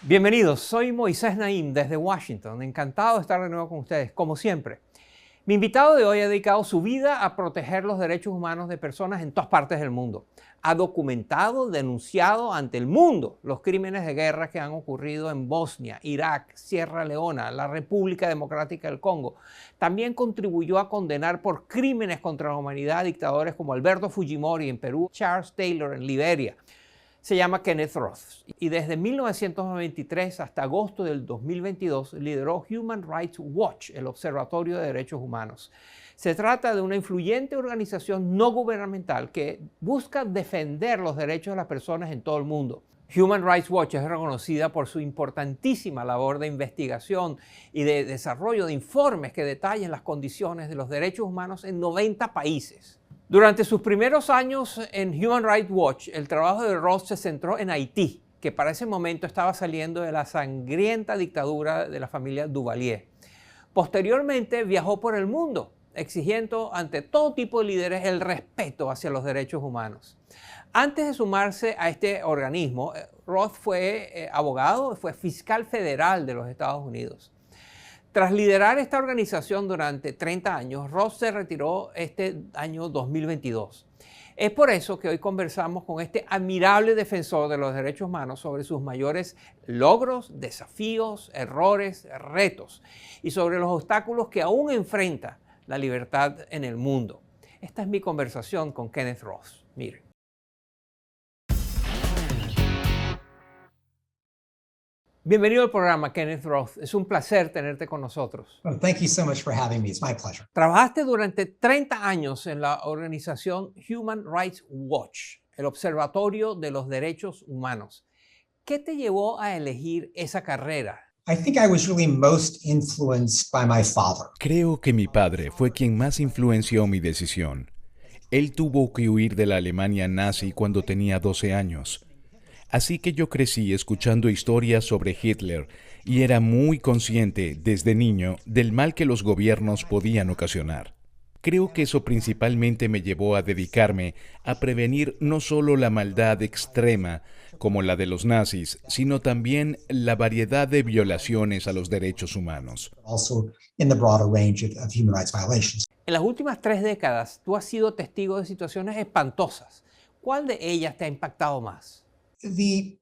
Bienvenidos, soy Moisés Naim desde Washington. Encantado de estar de nuevo con ustedes, como siempre. Mi invitado de hoy ha dedicado su vida a proteger los derechos humanos de personas en todas partes del mundo. Ha documentado, denunciado ante el mundo los crímenes de guerra que han ocurrido en Bosnia, Irak, Sierra Leona, la República Democrática del Congo. También contribuyó a condenar por crímenes contra la humanidad a dictadores como Alberto Fujimori en Perú, Charles Taylor en Liberia. Se llama Kenneth Roth y desde 1993 hasta agosto del 2022 lideró Human Rights Watch, el Observatorio de Derechos Humanos. Se trata de una influyente organización no gubernamental que busca defender los derechos de las personas en todo el mundo. Human Rights Watch es reconocida por su importantísima labor de investigación y de desarrollo de informes que detallan las condiciones de los derechos humanos en 90 países. Durante sus primeros años en Human Rights Watch, el trabajo de Roth se centró en Haití, que para ese momento estaba saliendo de la sangrienta dictadura de la familia Duvalier. Posteriormente viajó por el mundo, exigiendo ante todo tipo de líderes el respeto hacia los derechos humanos. Antes de sumarse a este organismo, Roth fue abogado, fue fiscal federal de los Estados Unidos. Tras liderar esta organización durante 30 años, Roth se retiró este año 2022. Es por eso que hoy conversamos con este admirable defensor de los derechos humanos sobre sus mayores logros, desafíos, errores, retos y sobre los obstáculos que aún enfrenta la libertad en el mundo. Esta es mi conversación con Kenneth Roth. Miren. Bienvenido al programa, Kenneth Roth. Es un placer tenerte con nosotros. Well, thank you so much for having me. It's my pleasure. Trabajaste durante 30 años en la organización Human Rights Watch, el Observatorio de los Derechos Humanos. ¿Qué te llevó a elegir esa carrera? I think I was really most influenced by my father. Creo que mi padre fue quien más influenció mi decisión. Él tuvo que huir de la Alemania nazi cuando tenía 12 años. Así que yo crecí escuchando historias sobre Hitler y era muy consciente desde niño del mal que los gobiernos podían ocasionar. Creo que eso principalmente me llevó a dedicarme a prevenir no solo la maldad extrema como la de los nazis, sino también la variedad de violaciones a los derechos humanos. Also in the broader range of human rights violations. En las últimas 3 décadas, tú has sido testigo de situaciones espantosas. ¿Cuál de ellas te ha impactado más? The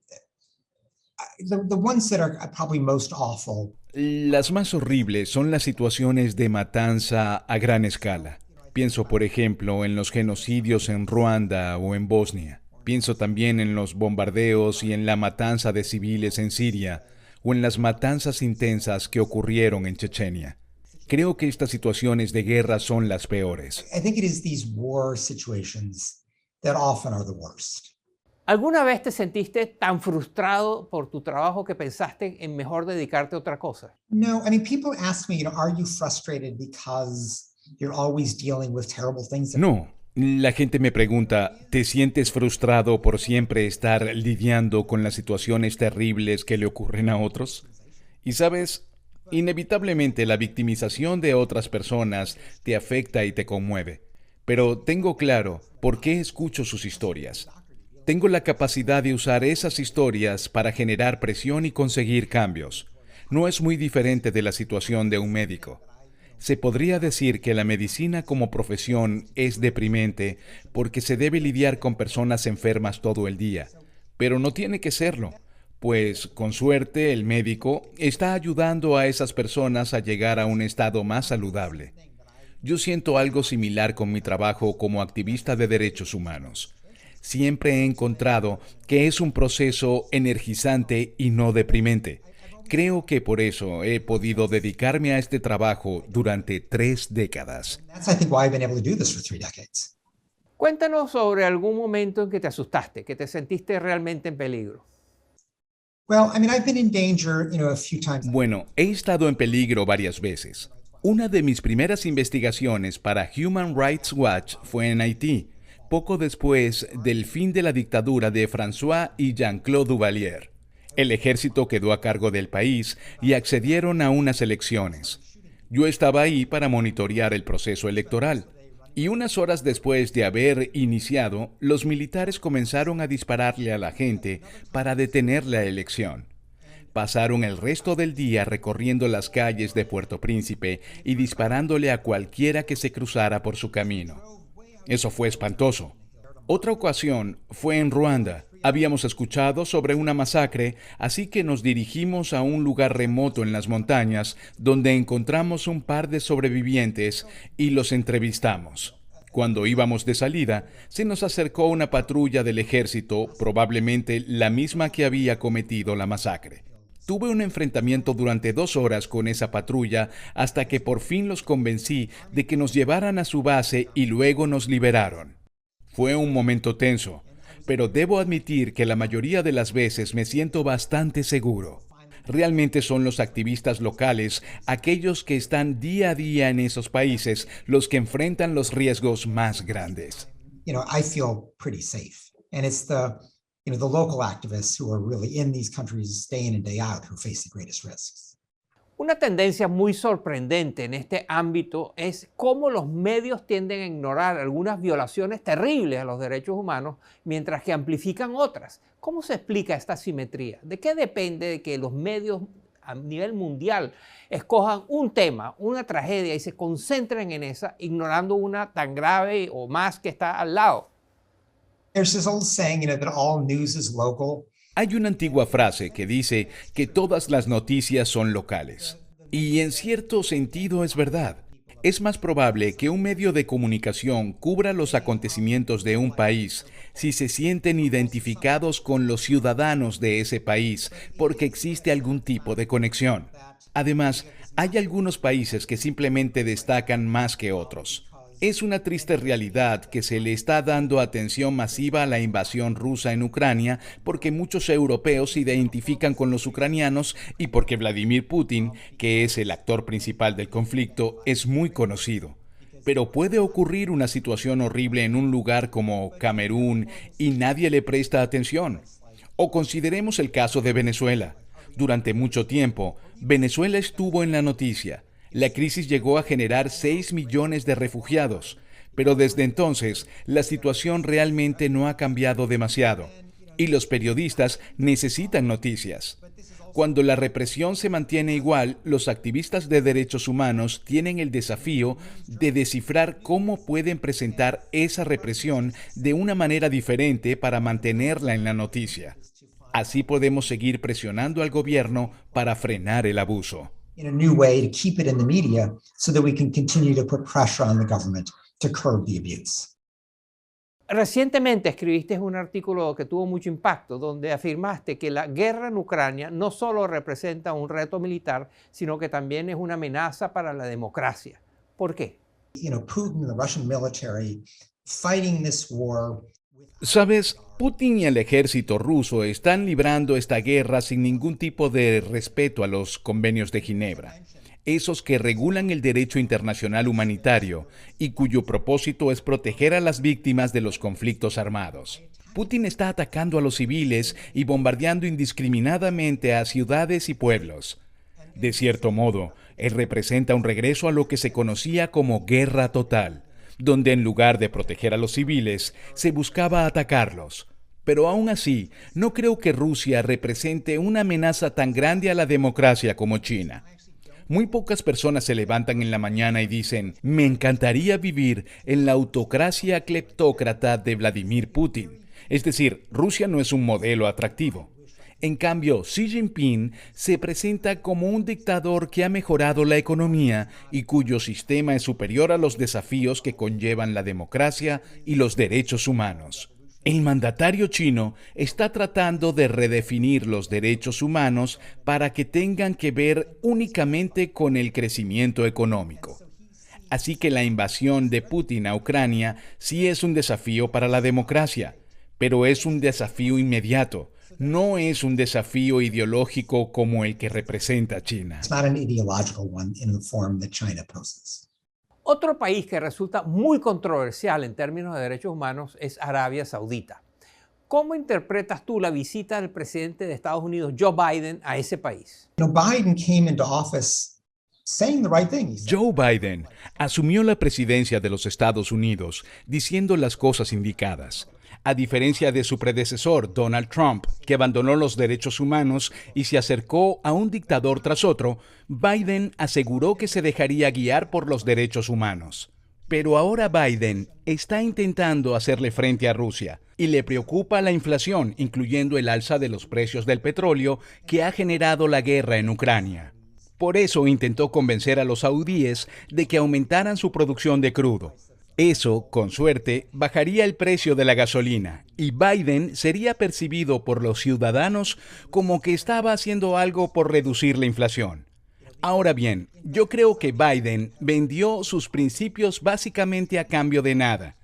ones that are probably most awful. Las más horribles son las situaciones de matanza a gran escala. Pienso, por ejemplo, en los genocidios en Ruanda o en Bosnia. Pienso también en los bombardeos y en la matanza de civiles en Siria o en las matanzas intensas que ocurrieron en Chechenia. Creo que estas situaciones de guerra son las peores. I think it is these war situations that often are the worst. ¿Alguna vez te sentiste tan frustrado por tu trabajo que pensaste en mejor dedicarte a otra cosa? No, I mean, people ask me, are you frustrated because you're always dealing with terrible things? No, la gente me pregunta, ¿te sientes frustrado por siempre estar lidiando con las situaciones terribles que le ocurren a otros? Y sabes, inevitablemente la victimización de otras personas te afecta y te conmueve. Pero tengo claro por qué escucho sus historias. Tengo la capacidad de usar esas historias para generar presión y conseguir cambios. No es muy diferente de la situación de un médico. Se podría decir que la medicina como profesión es deprimente porque se debe lidiar con personas enfermas todo el día, pero no tiene que serlo, pues con suerte el médico está ayudando a esas personas a llegar a un estado más saludable. Yo siento algo similar con mi trabajo como activista de derechos humanos. Siempre he encontrado que es un proceso energizante y no deprimente. Creo que por eso he podido dedicarme a este trabajo durante 3 décadas. That's, I think, why I've been able to do this for 3 decades. Cuéntanos sobre algún momento en que te asustaste, que te sentiste realmente en peligro. Well, I mean, I've been in danger, a few times. Bueno, he estado en peligro varias veces. Una de mis primeras investigaciones para Human Rights Watch fue en Haití, poco después del fin de la dictadura de François y Jean-Claude Duvalier. El ejército quedó a cargo del país y accedieron a unas elecciones. Yo estaba ahí para monitorear el proceso electoral. Y unas horas después de haber iniciado, los militares comenzaron a dispararle a la gente para detener la elección. pasaron el resto del día recorriendo las calles de Puerto Príncipe y disparándole a cualquiera que se cruzara por su camino. Eso fue espantoso. Otra ocasión fue en Ruanda. Habíamos escuchado sobre una masacre, así que nos dirigimos a un lugar remoto en las montañas, donde encontramos un par de sobrevivientes y los entrevistamos. Cuando íbamos de salida, se nos acercó una patrulla del ejército, probablemente la misma que había cometido la masacre. Tuve un enfrentamiento durante 2 horas con esa patrulla hasta que por fin los convencí de que nos llevaran a su base y luego nos liberaron. Fue un momento tenso, pero debo admitir que la mayoría de las veces me siento bastante seguro. Realmente son los activistas locales, aquellos que están día a día en esos países, los que enfrentan los riesgos más grandes. I feel pretty safe. And it's the local activists who are really in these countries day in and day out who face the greatest risks. Una tendencia muy sorprendente en este ámbito es cómo los medios tienden a ignorar algunas violaciones terribles a los derechos humanos, mientras que amplifican otras. ¿Cómo se explica esta asimetría? ¿De qué depende de que los medios a nivel mundial escojan un tema, una tragedia y se concentren en esa, ignorando una tan grave o más que está al lado? There's this old saying, that all news is local. Hay una antigua frase que dice que todas las noticias son locales. Y en cierto sentido es verdad. Es más probable que un medio de comunicación cubra los acontecimientos de un país si se sienten identificados con los ciudadanos de ese país, porque existe algún tipo de conexión. Además, hay algunos países que simplemente destacan más que otros. Es una triste realidad que se le está dando atención masiva a la invasión rusa en Ucrania porque muchos europeos se identifican con los ucranianos y porque Vladimir Putin, que es el actor principal del conflicto, es muy conocido. Pero puede ocurrir una situación horrible en un lugar como Camerún y nadie le presta atención. O consideremos el caso de Venezuela. Durante mucho tiempo, Venezuela estuvo en la noticia. La crisis llegó a generar 6 millones de refugiados, pero desde entonces la situación realmente no ha cambiado demasiado, y los periodistas necesitan noticias. Cuando la represión se mantiene igual, los activistas de derechos humanos tienen el desafío de descifrar cómo pueden presentar esa represión de una manera diferente para mantenerla en la noticia. Así podemos seguir presionando al gobierno para frenar el abuso. In a new way to keep it in the media so that we can continue to put pressure on the government to curb the abuse. Recientemente escribiste un artículo que tuvo mucho impacto, donde afirmaste que la guerra en Ucrania no solo representa un reto militar, sino que también es una amenaza para la democracia. ¿Por qué? Putin and the Russian military fighting this war. ¿Sabes? Putin y el ejército ruso están librando esta guerra sin ningún tipo de respeto a los convenios de Ginebra, esos que regulan el derecho internacional humanitario y cuyo propósito es proteger a las víctimas de los conflictos armados. Putin está atacando a los civiles y bombardeando indiscriminadamente a ciudades y pueblos. De cierto modo, él representa un regreso a lo que se conocía como guerra total, donde en lugar de proteger a los civiles, se buscaba atacarlos. Pero aún así, no creo que Rusia represente una amenaza tan grande a la democracia como China. Muy pocas personas se levantan en la mañana y dicen, me encantaría vivir en la autocracia cleptócrata de Vladimir Putin. Es decir, Rusia no es un modelo atractivo. En cambio, Xi Jinping se presenta como un dictador que ha mejorado la economía y cuyo sistema es superior a los desafíos que conllevan la democracia y los derechos humanos. El mandatario chino está tratando de redefinir los derechos humanos para que tengan que ver únicamente con el crecimiento económico. Así que la invasión de Putin a Ucrania sí es un desafío para la democracia, pero es un desafío inmediato. No es un desafío ideológico como el que representa China. It's not an ideological one in the form that China poses. Otro país que resulta muy controversial en términos de derechos humanos es Arabia Saudita. ¿Cómo interpretas tú la visita del presidente de Estados Unidos, Joe Biden, a ese país? Biden came into office saying the right thing. Joe Biden asumió la presidencia de los Estados Unidos diciendo las cosas indicadas. A diferencia de su predecesor, Donald Trump, que abandonó los derechos humanos y se acercó a un dictador tras otro, Biden aseguró que se dejaría guiar por los derechos humanos. Pero ahora Biden está intentando hacerle frente a Rusia y le preocupa la inflación, incluyendo el alza de los precios del petróleo que ha generado la guerra en Ucrania. Por eso intentó convencer a los saudíes de que aumentaran su producción de crudo. Eso, con suerte, bajaría el precio de la gasolina y Biden sería percibido por los ciudadanos como que estaba haciendo algo por reducir la inflación. Ahora bien, yo creo que Biden vendió sus principios básicamente a cambio de nada.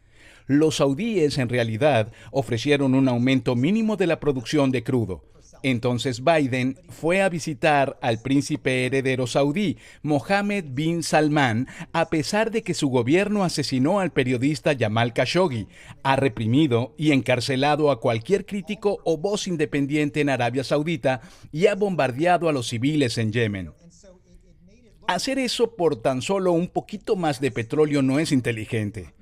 Los saudíes, en realidad, ofrecieron un aumento mínimo de la producción de crudo. Entonces Biden fue a visitar al príncipe heredero saudí, Mohammed bin Salman, a pesar de que su gobierno asesinó al periodista Jamal Khashoggi, ha reprimido y encarcelado a cualquier crítico o voz independiente en Arabia Saudita y ha bombardeado a los civiles en Yemen. Hacer eso por tan solo un poquito más de petróleo no es inteligente.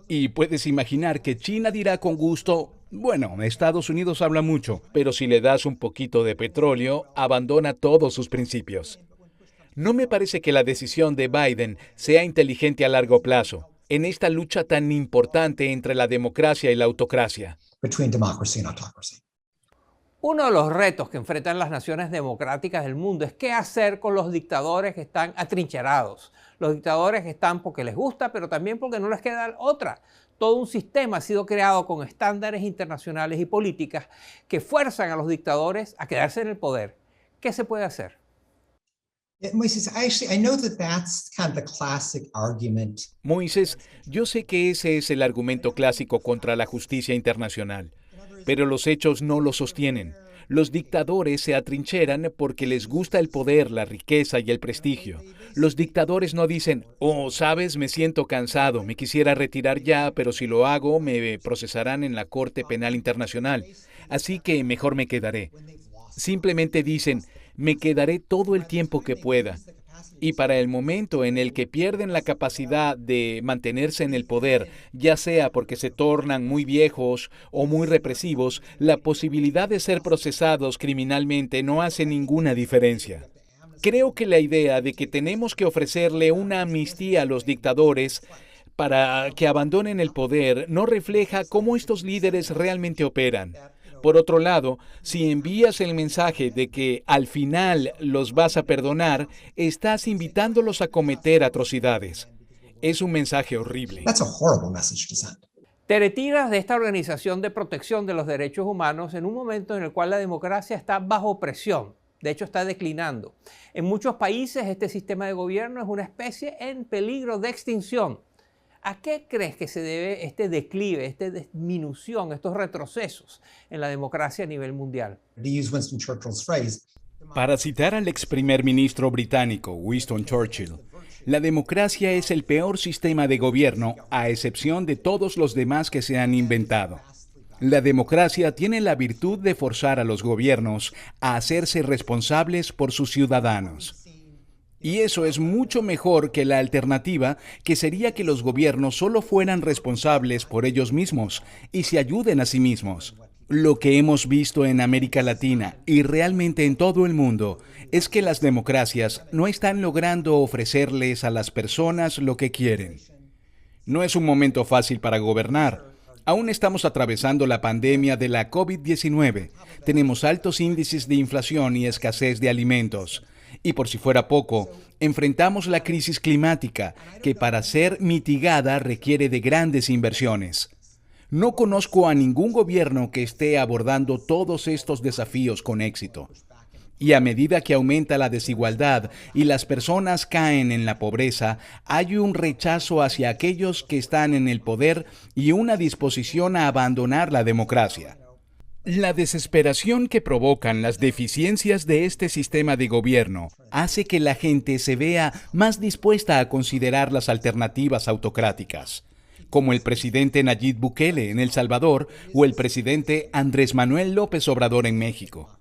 Y puedes imaginar que China dirá con gusto, bueno, Estados Unidos habla mucho, pero si le das un poquito de petróleo, abandona todos sus principios. No me parece que la decisión de Biden sea inteligente a largo plazo, en esta lucha tan importante entre la democracia y la autocracia. Between democracy and autocracy. Uno de los retos que enfrentan las naciones democráticas del mundo es qué hacer con los dictadores que están atrincherados. Los dictadores que están porque les gusta, pero también porque no les queda otra. Todo un sistema ha sido creado con estándares internacionales y políticas que fuerzan a los dictadores a quedarse en el poder. ¿Qué se puede hacer? Moisés, yo sé que ese es el argumento clásico contra la justicia internacional, pero los hechos no lo sostienen. Los dictadores se atrincheran porque les gusta el poder, la riqueza y el prestigio. Los dictadores no dicen, oh, sabes, me siento cansado, me quisiera retirar ya, pero si lo hago me procesarán en la Corte Penal Internacional, así que mejor me quedaré. Simplemente dicen, me quedaré todo el tiempo que pueda. Y para el momento en el que pierden la capacidad de mantenerse en el poder, ya sea porque se tornan muy viejos o muy represivos, la posibilidad de ser procesados criminalmente no hace ninguna diferencia. Creo que la idea de que tenemos que ofrecerle una amnistía a los dictadores para que abandonen el poder no refleja cómo estos líderes realmente operan. Por otro lado, si envías el mensaje de que al final los vas a perdonar, estás invitándolos a cometer atrocidades. Es un mensaje horrible. That's a horrible message to send. Te retiras de esta organización de protección de los derechos humanos en un momento en el cual la democracia está bajo presión. De hecho, está declinando. En muchos países este sistema de gobierno es una especie en peligro de extinción. ¿A qué crees que se debe este declive, esta disminución, estos retrocesos en la democracia a nivel mundial? To use Winston Churchill's phrase, Para citar al ex primer ministro británico Winston Churchill, la democracia es el peor sistema de gobierno, a excepción de todos los demás que se han inventado. La democracia tiene la virtud de forzar a los gobiernos a hacerse responsables por sus ciudadanos. Y eso es mucho mejor que la alternativa, que sería que los gobiernos solo fueran responsables por ellos mismos y se ayuden a sí mismos. Lo que hemos visto en América Latina y realmente en todo el mundo es que las democracias no están logrando ofrecerles a las personas lo que quieren. No es un momento fácil para gobernar. Aún estamos atravesando la pandemia de la COVID-19. Tenemos altos índices de inflación y escasez de alimentos. Y por si fuera poco, enfrentamos la crisis climática, que para ser mitigada requiere de grandes inversiones. No conozco a ningún gobierno que esté abordando todos estos desafíos con éxito. Y a medida que aumenta la desigualdad y las personas caen en la pobreza, hay un rechazo hacia aquellos que están en el poder y una disposición a abandonar la democracia. La desesperación que provocan las deficiencias de este sistema de gobierno hace que la gente se vea más dispuesta a considerar las alternativas autocráticas, como el presidente Nayib Bukele en El Salvador o el presidente Andrés Manuel López Obrador en México.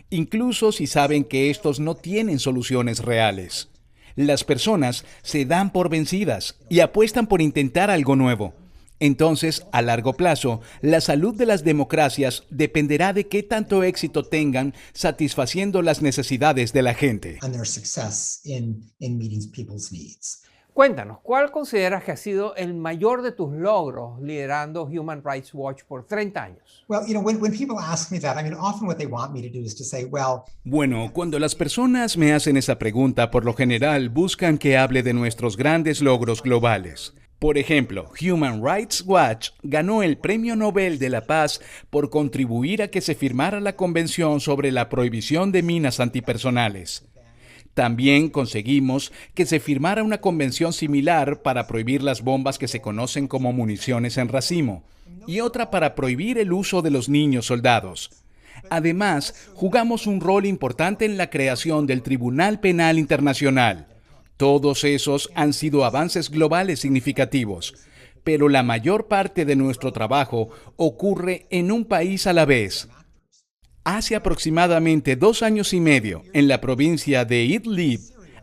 Incluso si saben que estos no tienen soluciones reales. Las personas se dan por vencidas y apuestan por intentar algo nuevo. Entonces, a largo plazo, la salud de las democracias dependerá de qué tanto éxito tengan satisfaciendo las necesidades de la gente. and their success in meeting people's needs. Cuéntanos, ¿cuál consideras que ha sido el mayor de tus logros liderando Human Rights Watch por 30 años? Well, when people ask me that, I mean, often what they want me to do is to say, well, Bueno, cuando las personas me hacen esa pregunta, por lo general buscan que hable de nuestros grandes logros globales. Por ejemplo, Human Rights Watch ganó el Premio Nobel de la Paz por contribuir a que se firmara la Convención sobre la Prohibición de Minas Antipersonales. También conseguimos que se firmara una convención similar para prohibir las bombas que se conocen como municiones en racimo, y otra para prohibir el uso de los niños soldados. Además, jugamos un rol importante en la creación del Tribunal Penal Internacional. Todos esos han sido avances globales significativos, pero la mayor parte de nuestro trabajo ocurre en un país a la vez. Hace aproximadamente 2 años y medio, en la provincia de Idlib,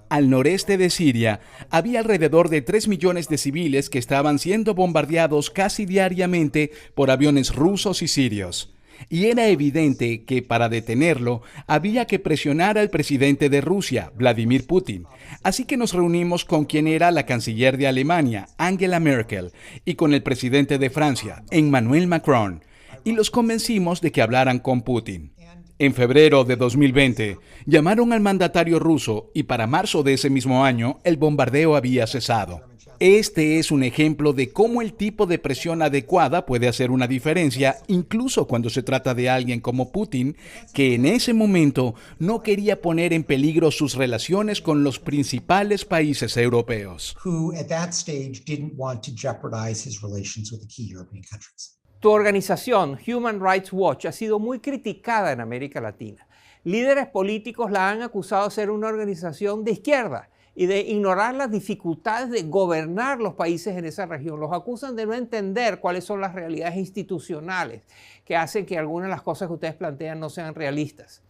al noreste de Siria, había alrededor de 3 millones de civiles que estaban siendo bombardeados casi diariamente por aviones rusos y sirios. Y era evidente que para detenerlo había que presionar al presidente de Rusia, Vladimir Putin. Así que nos reunimos con quien era la canciller de Alemania, Angela Merkel, y con el presidente de Francia, Emmanuel Macron, y los convencimos de que hablaran con Putin. En febrero de 2020, llamaron al mandatario ruso y para marzo de ese mismo año, el bombardeo había cesado. Este es un ejemplo de cómo el tipo de presión adecuada puede hacer una diferencia, incluso cuando se trata de alguien como Putin, que en ese momento no quería poner en peligro sus relaciones con los principales países europeos. who at that stage didn't want to jeopardize his relations with the key European countries. Tu organización, Human Rights Watch, ha sido muy criticada en América Latina. Líderes políticos la han acusado de ser una organización de izquierda y de ignorar las dificultades de gobernar los países en esa región. Los acusan de no entender cuáles son las realidades institucionales que hacen que algunas de las cosas que ustedes plantean no sean realistas.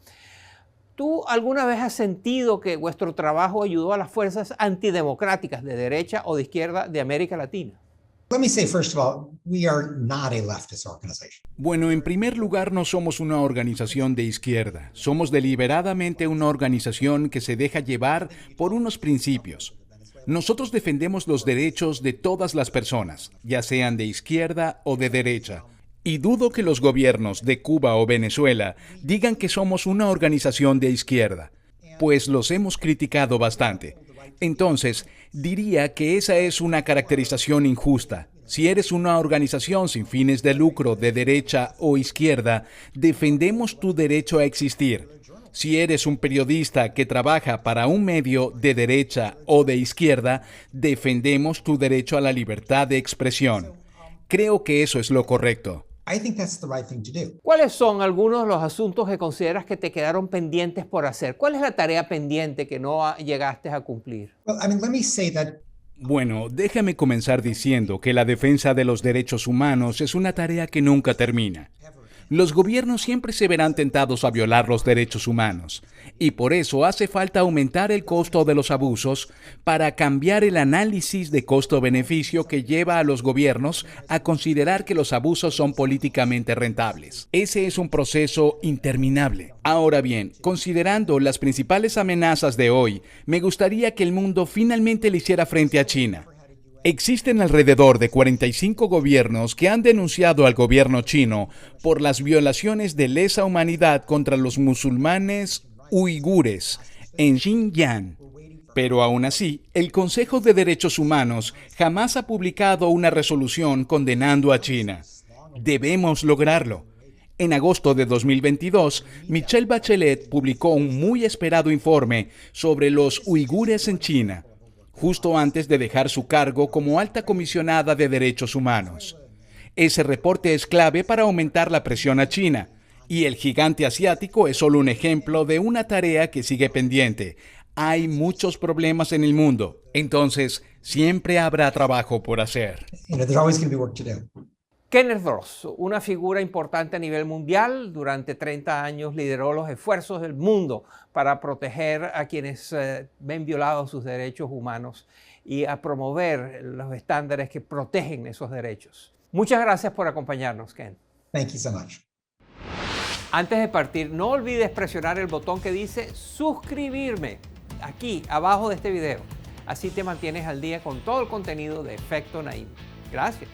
¿Tú alguna vez has sentido que vuestro trabajo ayudó a las fuerzas antidemocráticas de derecha o de izquierda de América Latina? Let me say, first of all, we are not a leftist organization. Bueno, en primer lugar, no somos una organización de izquierda. Somos deliberadamente una organización que se deja llevar por unos principios. Nosotros defendemos los derechos de todas las personas, ya sean de izquierda o de derecha. Y dudo que los gobiernos de Cuba o Venezuela digan que somos una organización de izquierda, pues los hemos criticado bastante. Entonces, diría que esa es una caracterización injusta. Si eres una organización sin fines de lucro de derecha o izquierda, defendemos tu derecho a existir. Si eres un periodista que trabaja para un medio de derecha o de izquierda, defendemos tu derecho a la libertad de expresión. Creo que eso es lo correcto. I think that's the right thing to do. ¿Cuáles son algunos de los asuntos que consideras que te quedaron pendientes por hacer? ¿Cuál es la tarea pendiente que no llegaste a cumplir? Well, I mean, let me say that Bueno, déjame comenzar diciendo que la defensa de los derechos humanos es una tarea que nunca termina. Los gobiernos siempre se verán tentados a violar los derechos humanos, y por eso hace falta aumentar el costo de los abusos para cambiar el análisis de costo-beneficio que lleva a los gobiernos a considerar que los abusos son políticamente rentables. Ese es un proceso interminable. Ahora bien, considerando las principales amenazas de hoy, me gustaría que el mundo finalmente le hiciera frente a China. Existen alrededor de 45 gobiernos que han denunciado al gobierno chino por las violaciones de lesa humanidad contra los musulmanes uigures en Xinjiang. Pero aún así, el Consejo de Derechos Humanos jamás ha publicado una resolución condenando a China. Debemos lograrlo. En agosto de 2022, Michelle Bachelet publicó un muy esperado informe sobre los uigures en China, justo antes de dejar su cargo como alta comisionada de derechos humanos. Ese reporte es clave para aumentar la presión a China, y el gigante asiático es solo un ejemplo de una tarea que sigue pendiente. Hay muchos problemas en el mundo, entonces siempre habrá trabajo por hacer. there's always going to be work to do. Kenneth Ross, una figura importante a nivel mundial, durante 30 años lideró los esfuerzos del mundo para proteger a quienes ven violados sus derechos humanos y a promover los estándares que protegen esos derechos. Muchas gracias por acompañarnos, Ken. Thank you so much. Antes de partir, no olvides presionar el botón que dice suscribirme aquí abajo de este video. Así te mantienes al día con todo el contenido de Efecto Naim. Gracias.